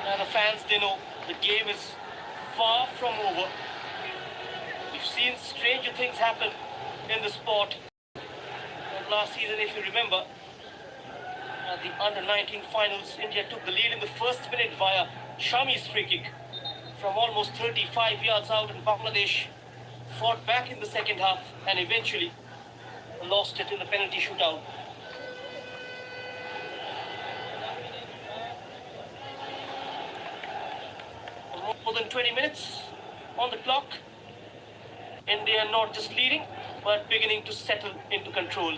And the fans, they know the game is far from over. We've seen stranger things happen in the sport. And last season, if you remember, at the under-19 finals, India took the lead in the first minute via Shami's free kick from almost 35 yards out, and Bangladesh fought back in the second half and eventually lost it in the penalty shootout. More than 20 minutes on the clock. India not just leading, but beginning to settle into control.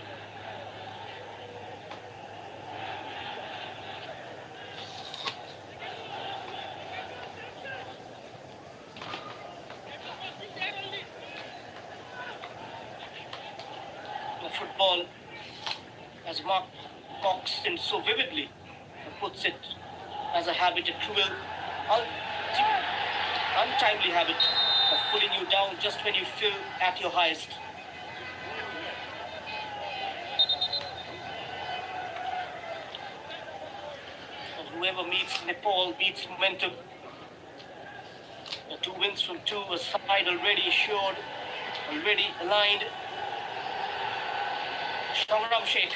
Football, as Mark Cox so vividly puts it, as a habit, a cruel, untimely habit of putting you down just when you feel at your highest. And whoever meets Nepal beats momentum. The 2 wins from 2, a side already assured, already aligned. Shamram Sheikh.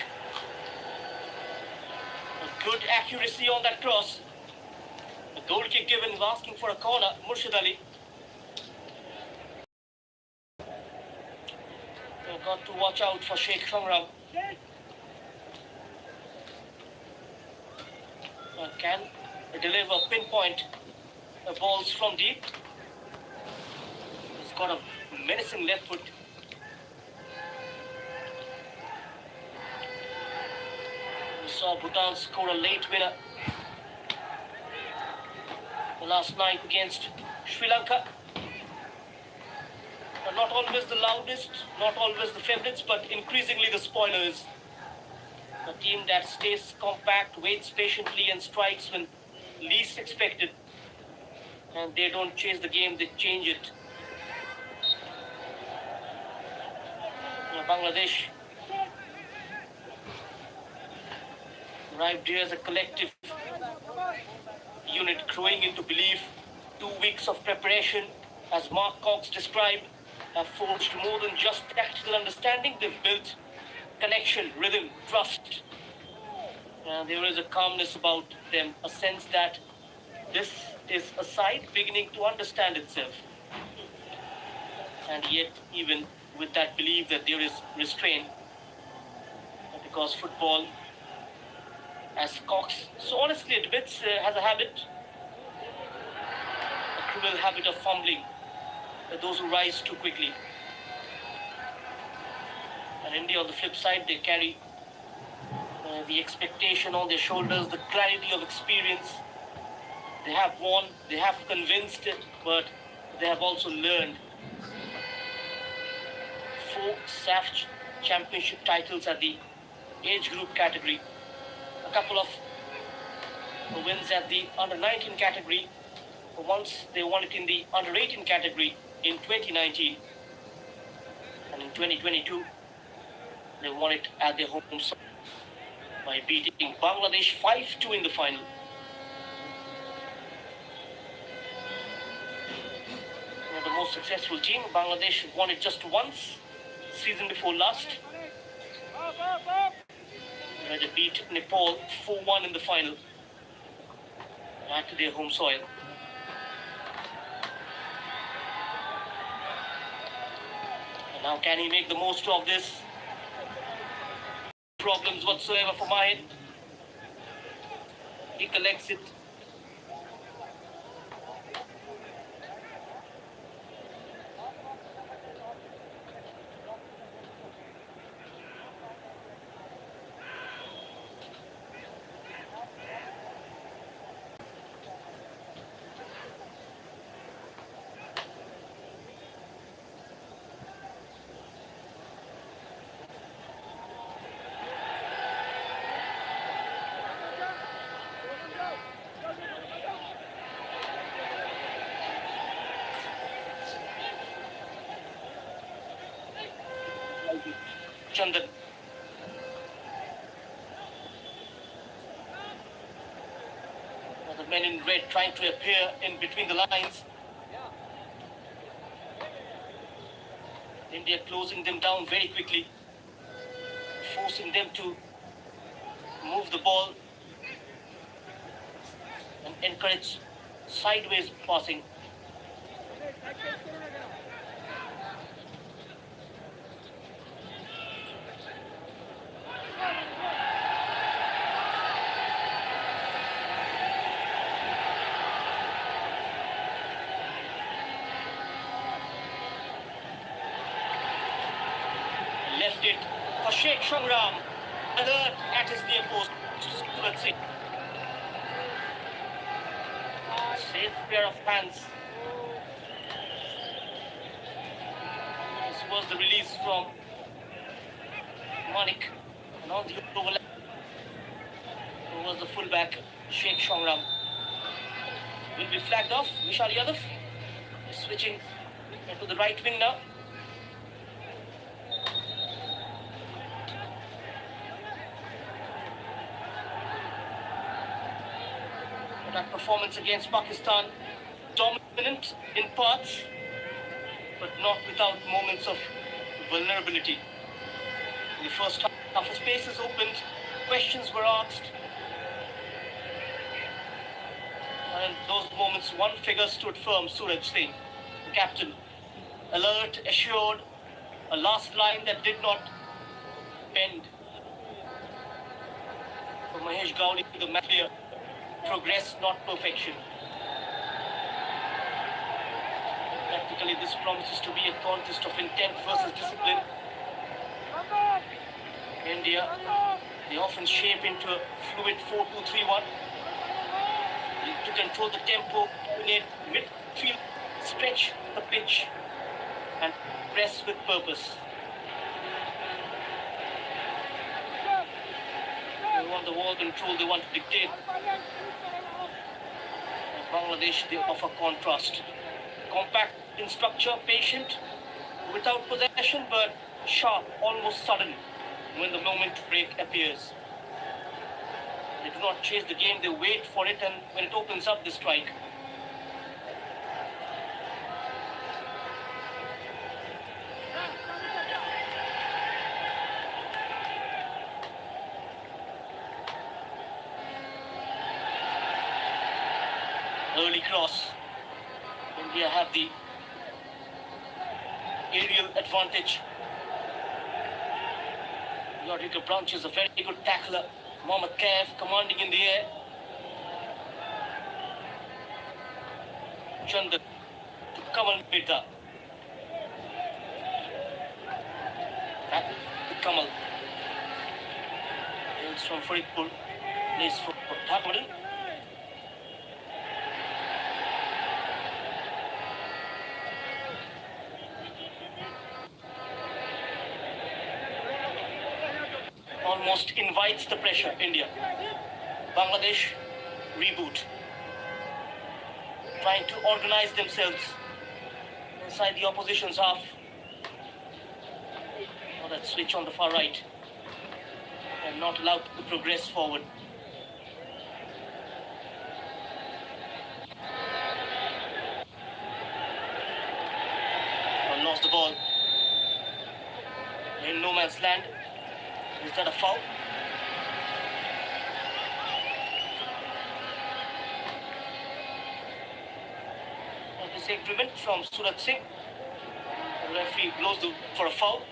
A good accuracy on that cross. The goal kick given, asking for a corner. Murshid Ali. You've got to watch out for Sheikh Shamram. Can deliver pinpoint balls from deep. He's got a menacing left foot. We saw Bhutan score a late winner last night against Sri Lanka. Not always the loudest, not always the favourites, but increasingly the spoilers. A team that stays compact, waits patiently and strikes when least expected. And they don't chase the game, they change it. Bangladesh arrived here as a collective unit growing into belief. 2 weeks of preparation, as Mark Cox described, have forged more than just tactical understanding. They've built connection, rhythm, trust. There is a calmness about them, a sense that this is a side beginning to understand itself. And yet, even with that belief that there is restraint, because football, as Cox so honestly admits, has a habit, a cruel habit of fumbling those who rise too quickly. And India, on the flip side, they carry the expectation on their shoulders, the clarity of experience. They have won, they have convinced it, but they have also learned. 4 SAFF Championship titles at the age group category. A couple of wins at the under-19 category. Once they won it in the under-18 category in 2019. And in 2022, they won it at their home side by beating Bangladesh 5-2 in the final. The most successful team, Bangladesh won it just once, season before last. They beat Nepal 4-1 in the final at their home soil. And now can he make the most of this? Problems whatsoever for Mahid. He collects it. Chandan. The men in red trying to appear in between the lines. India closing them down very quickly, forcing them to move the ball and encourage sideways passing. Left it for Sheikh Shangram. Alert at his near post. Let's see. Safe pair of hands. This was the release from Manik. And on the overlap was the fullback Sheikh Shangram. Will be flagged off. Vishal Yadav is switching to the right wing now. That performance against Pakistan, dominant in parts, but not without moments of vulnerability. In the first half, as spaces opened, questions were asked, and in those moments, one figure stood firm: Suraj Singh, the captain, alert, assured, a last line that did not bend. For Mahesh Gowdy, the match player, progress, not perfection. Practically, this promises to be a contest of intent versus discipline. India, they often shape into a fluid 4-2-3-1. To control the tempo, dominate midfield, stretch the pitch, and press with purpose. They want the ball control, they want to dictate. Bangladesh, they offer contrast. Compact in structure, patient, without possession, but sharp, almost sudden when the moment to break appears. They do not chase the game, they wait for it, and when it opens up, they strike. Early cross. India have the aerial advantage. Rodrigo Branch is a very good tackler. Mohammad Kaif commanding in the air. Chandan to Kamal Mehta. Back to Kamal. Hails from Faridpur. Plays for Dhaka. Almost invites the pressure, India. Bangladesh, reboot. Trying to organize themselves inside the opposition's half. Oh, that switch on the far right. And not allowed to progress forward. Lost the ball. In no man's land. Is that a foul? Disagreement from Suraj Singh. The referee blows for a foul.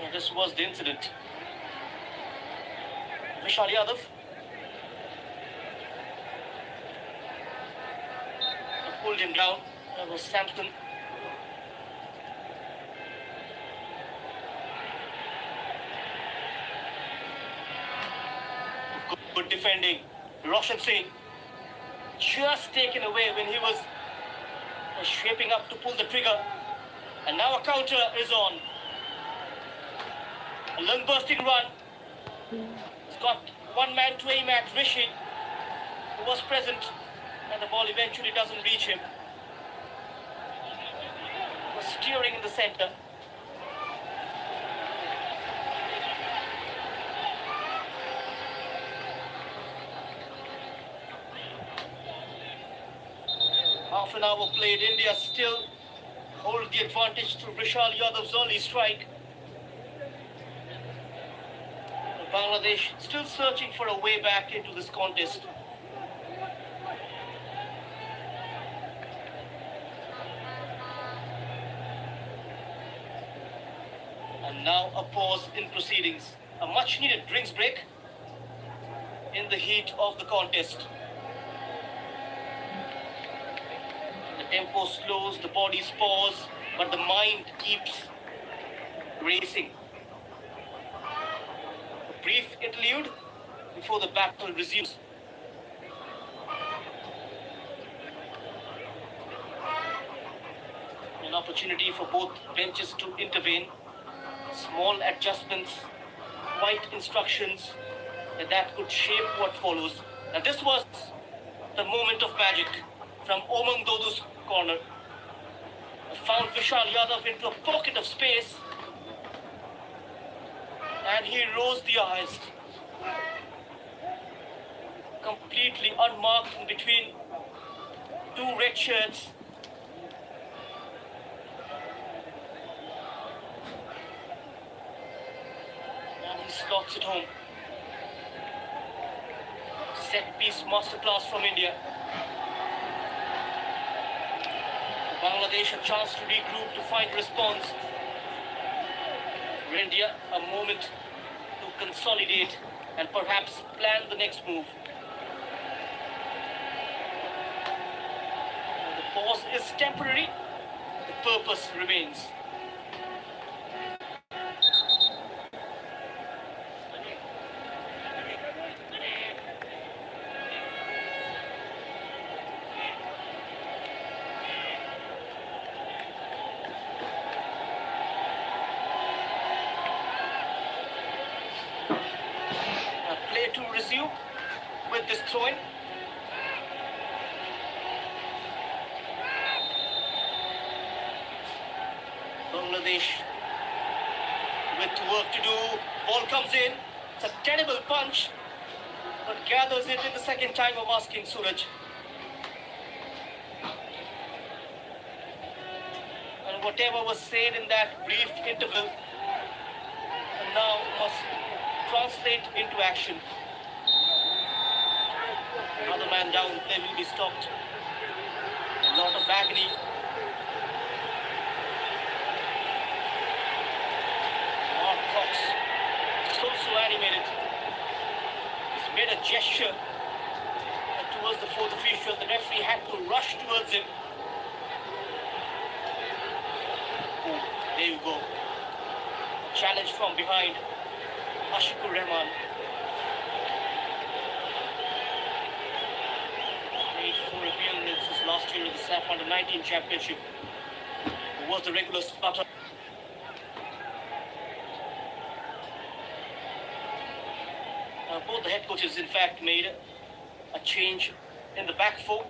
And this was the incident. Vishal Yadav. Pulled him down. That was Sampson. Good defending. Roshan Singh just taken away when he was shaping up to pull the trigger. And now a counter is on. A lung bursting run. He's got one man to aim at, Rishi, who was present, and the ball eventually doesn't reach him. He was steering in the center. half an hour played. India still hold the advantage through Vishal Yadav's early strike. Bangladesh still searching for a way back into this contest. And now a pause in proceedings. A much needed drinks break in the heat of the contest. The tempo slows, the bodies pause, but the mind keeps racing. A brief interlude before the battle resumes. An opportunity for both benches to intervene. Small adjustments, white instructions that could shape what follows. Now this was the moment of magic from Omang Dodu's corner. Found Vishal Yadav into a pocket of space and he rose the highest. Completely unmarked in between two red shirts. And he slots it home. Set piece masterclass from India. Bangladesh a chance to regroup, to find response. For India, a moment to consolidate and perhaps plan the next move. The pause is temporary, the purpose remains. Play to resume with this throw-in. Bangladesh with work to do. Ball comes in. It's a terrible punch, but gathers it in the second time of asking Suraj. And whatever was said in that brief interval now must translate into action. Another man down, they will be stopped. A lot of agony. Mark Cox, so animated. He's made a gesture towards the fourth official. The referee had to rush towards him. Oh, there you go. Challenge from behind. Ashikur Rahman. Made 4 appearances last year in the SAFF U20 Championship. Who was the regular starter. Both the head coaches, in fact, made a change in the back four.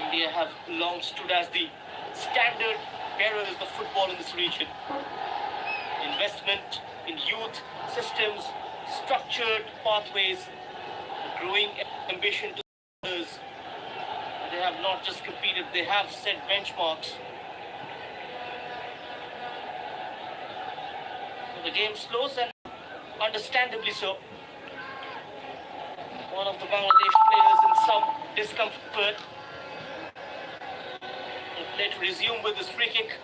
India have long stood as the standard bearers of football in this region. Investment in youth systems, structured pathways, growing ambition to others. They have not just competed, they have set benchmarks. The game slows, and understandably so. One of the Bangladesh players in some discomfort. Play to resume with this free kick.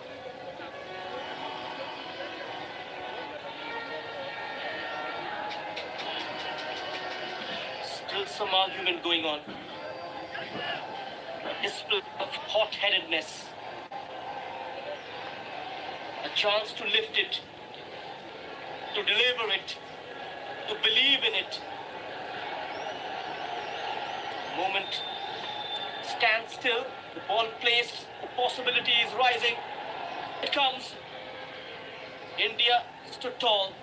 Still some argument going on. A display of hot-headedness. A chance to lift it, to deliver it, to believe in it. Moment. Stand still. The ball placed, the possibility is rising. It comes. India stood tall.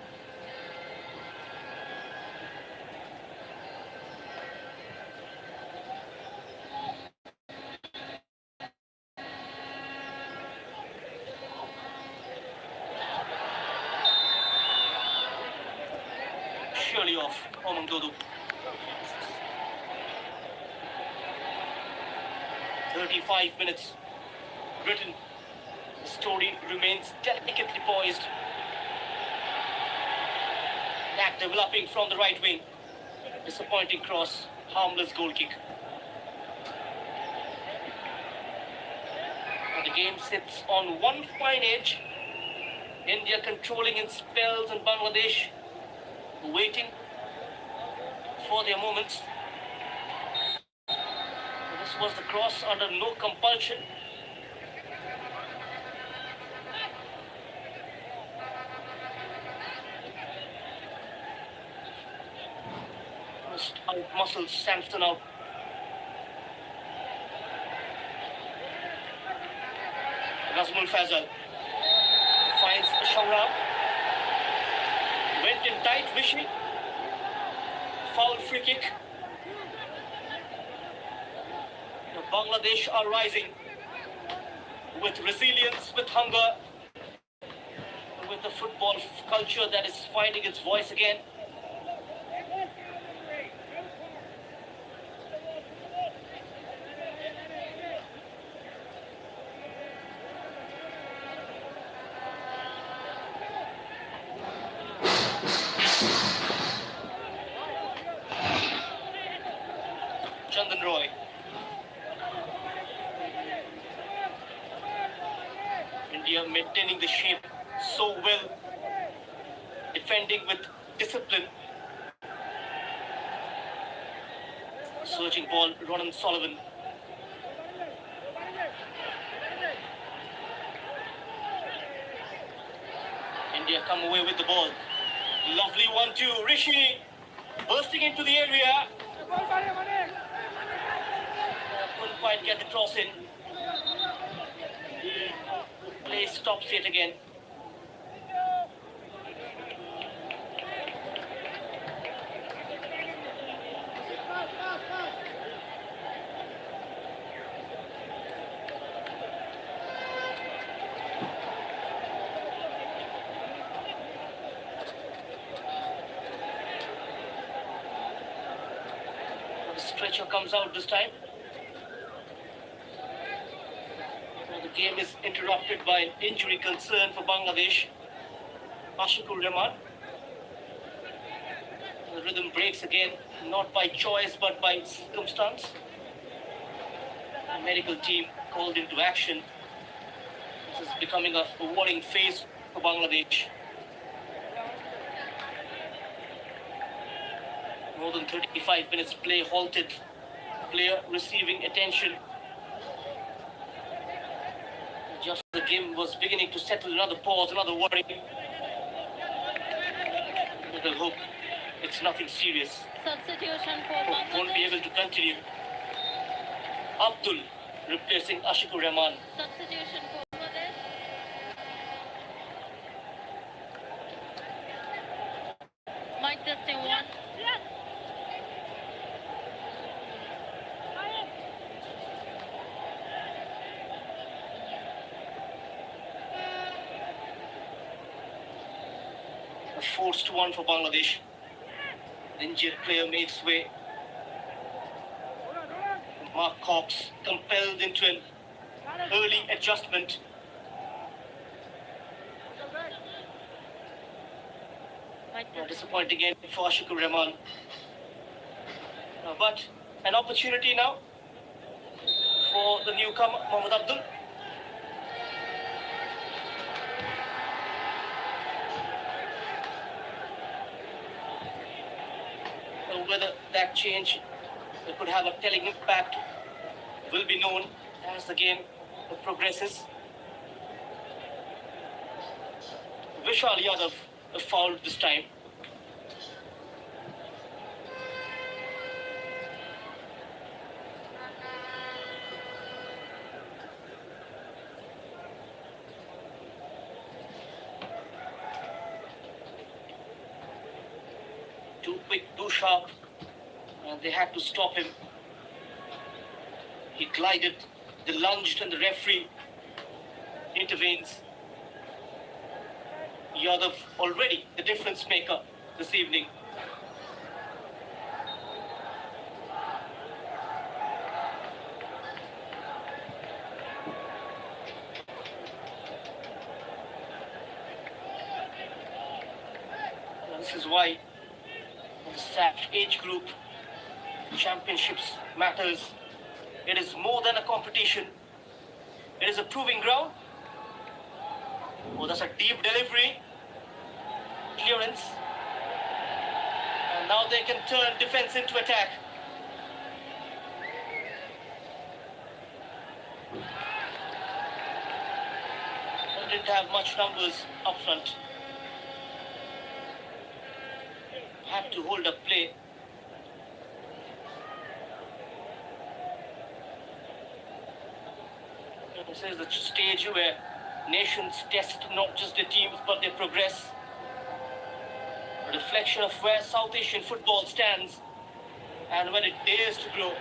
of Omang Dodu. 35 minutes. Britain. The story remains delicately poised. Attack developing from the right wing. Disappointing cross. Harmless goal kick. And the game sits on one fine edge. India controlling in spells and Bangladesh waiting for their moments. This was the cross under no compulsion. Out muscles, Samson out. Nazmul Fazal finds Shaura. Went in tight, Vishy. Foul free kick. The Bangladesh are rising with resilience, with hunger, with the football culture that is finding its voice again. Chandan Roy. India maintaining the shape so well, defending with discipline. Surging ball, Ronan Sullivan. India come away with the ball. Lovely 1-2. Rishi bursting into the area. Couldn't quite get the cross in. Play stops yet again. The stretcher comes out this time. The game is interrupted by an injury concern for Bangladesh. Ashikur Rahman. The rhythm breaks again, not by choice but by circumstance. The medical team called into action. This is becoming a worrying phase for Bangladesh. More than 35 minutes play halted. Player receiving attention. Just the game was beginning to settle, another pause, another worry. We'll hope it's nothing serious. Substitution for Bangladesh. Won't be able to continue. Abdul replacing Ashikur Rahman. Substitution for Bangladesh. Mic testing 1. A forced one for Bangladesh. The injured player makes way. Mark Cox compelled into an early adjustment. Mic testing. Disappointing end for Ashikur Rahman. But an opportunity now for the newcomer, Mohammad Abdul. Whether that change could have a telling impact will be known as the game progresses. Vishal Yadav fouled this time. Too quick, too sharp. They had to stop him. He glided, they lunged, and the referee intervenes. Yadav already the difference maker this evening. This is why the SAFF age group championships matters. It is more than a competition. It is a proving ground. Oh, that's a deep delivery. Clearance. And now they can turn defense into attack. They didn't have much numbers up front. Had to hold up play. This is the stage where nations test not just their teams but their progress. A reflection of where South Asian football stands and when it dares to grow.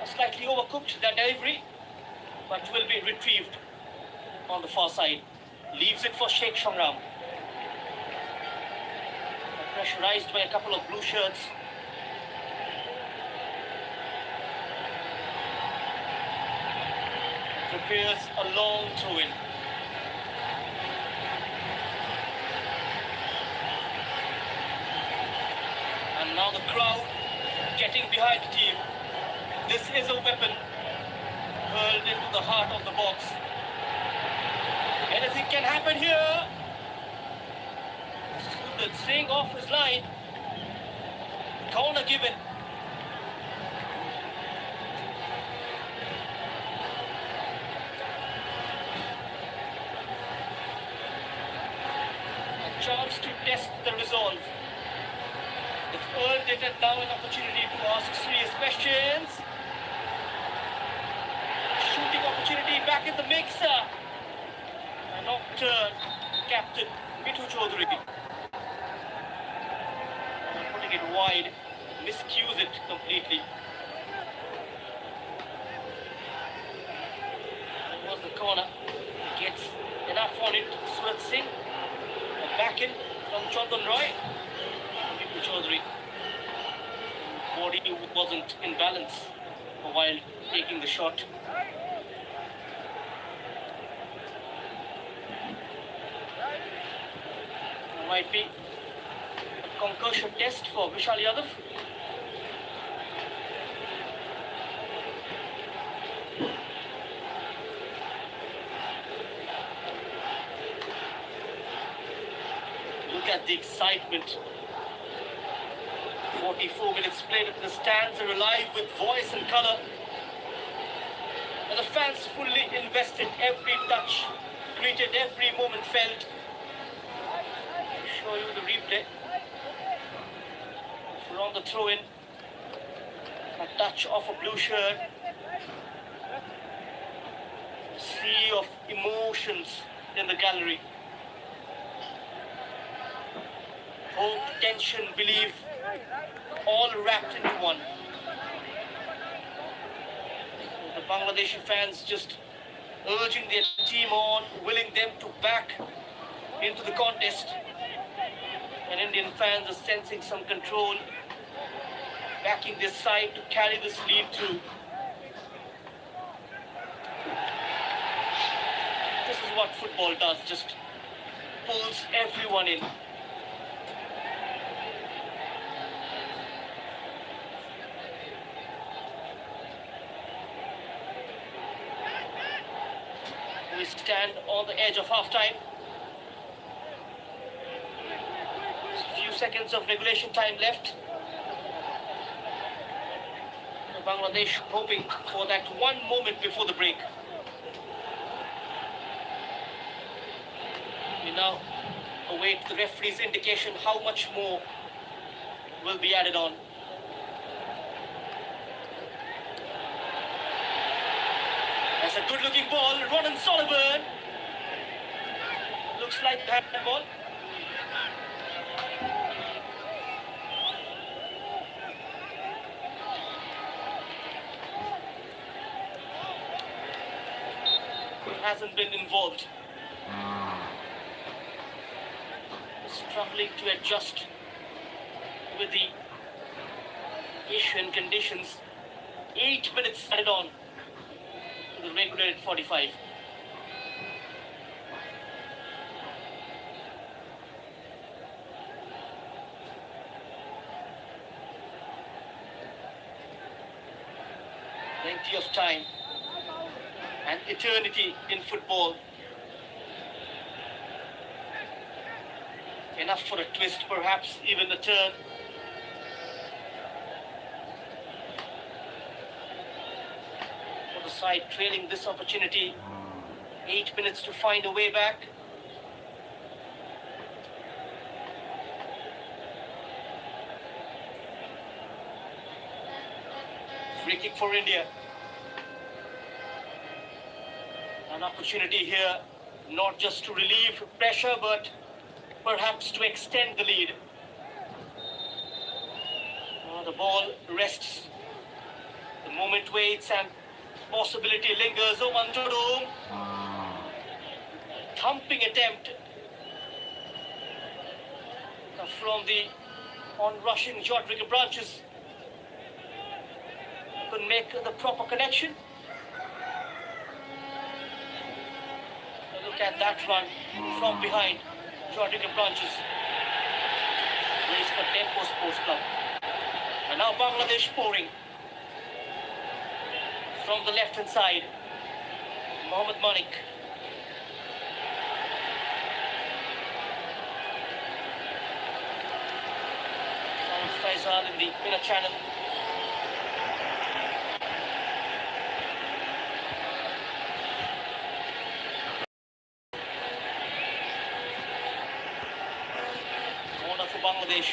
Slightly overcooked, that delivery, but will be retrieved on the far side. Leaves it for Sheikh Shangram. Pressurized by a couple of blue shirts. Prepares a long throw-in. And now the crowd getting behind the team. This is a weapon hurled into the heart of the box. Anything can happen here. Staying off his line. Corner given. A chance to test the resolve. They've earned it and now an opportunity to ask serious questions. Shooting opportunity back in the mixer. A knock-turn, captain Mitu Chaudhary. Putting it wide, miscues it completely. That was the corner. He gets enough on it. Surat Singh. A back in from Chandan Roy. Mitu Chaudhary. Body wasn't in balance while taking the shot. Might be a concussion test for Vishal Yadav. Look at the excitement. 44 minutes played. The stands are alive with voice and colour. And the fans fully invested, every touch, greeted, every moment felt. Show you the replay. From the throw-in, a touch of a blue shirt. Sea of emotions in the gallery. Hope, tension, belief, all wrapped into one. The Bangladeshi fans just urging their team on, willing them to back into the contest. And Indian fans are sensing some control, backing this side to carry this lead through. This is what football does, just pulls everyone in. We stand on the edge of half-time. Seconds of regulation time left. Bangladesh hoping for that one moment before the break. We now await the referee's indication how much more will be added on. That's a good looking ball. Ronan Sullivan. Looks like a handball. Hasn't been involved. Struggling to adjust with the Asian conditions. 8 minutes added on to the regulated 45. Plenty of time and eternity in football. Enough for a twist, perhaps even a turn. For the side trailing this opportunity, 8 minutes to find a way back. Free kick for India. An opportunity here, not just to relieve pressure, but perhaps to extend the lead. The ball rests. The moment waits and possibility lingers. Oh, Manjuru. Thumping attempt from the on-rushing Jodrika branches. Couldn't make the proper connection. Look at that run from behind. Jodrika branches. Race for Tempo Sports Club. And now Bangladesh pouring. From the left-hand side. Mohammad Manik. Faisal in the inner channel. Corner for Bangladesh.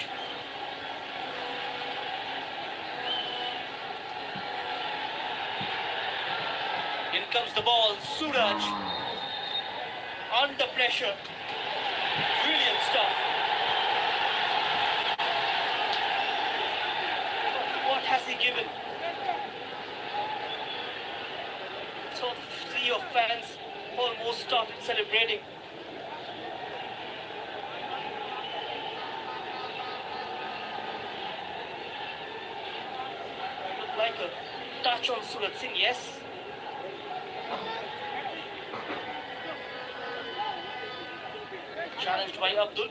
In comes the ball. Suraj. Under pressure. Brilliant stuff. What has he given? So the sea of fans almost started celebrating. Looked like a touch on Suraj Singh, yes. Challenged by Abdul.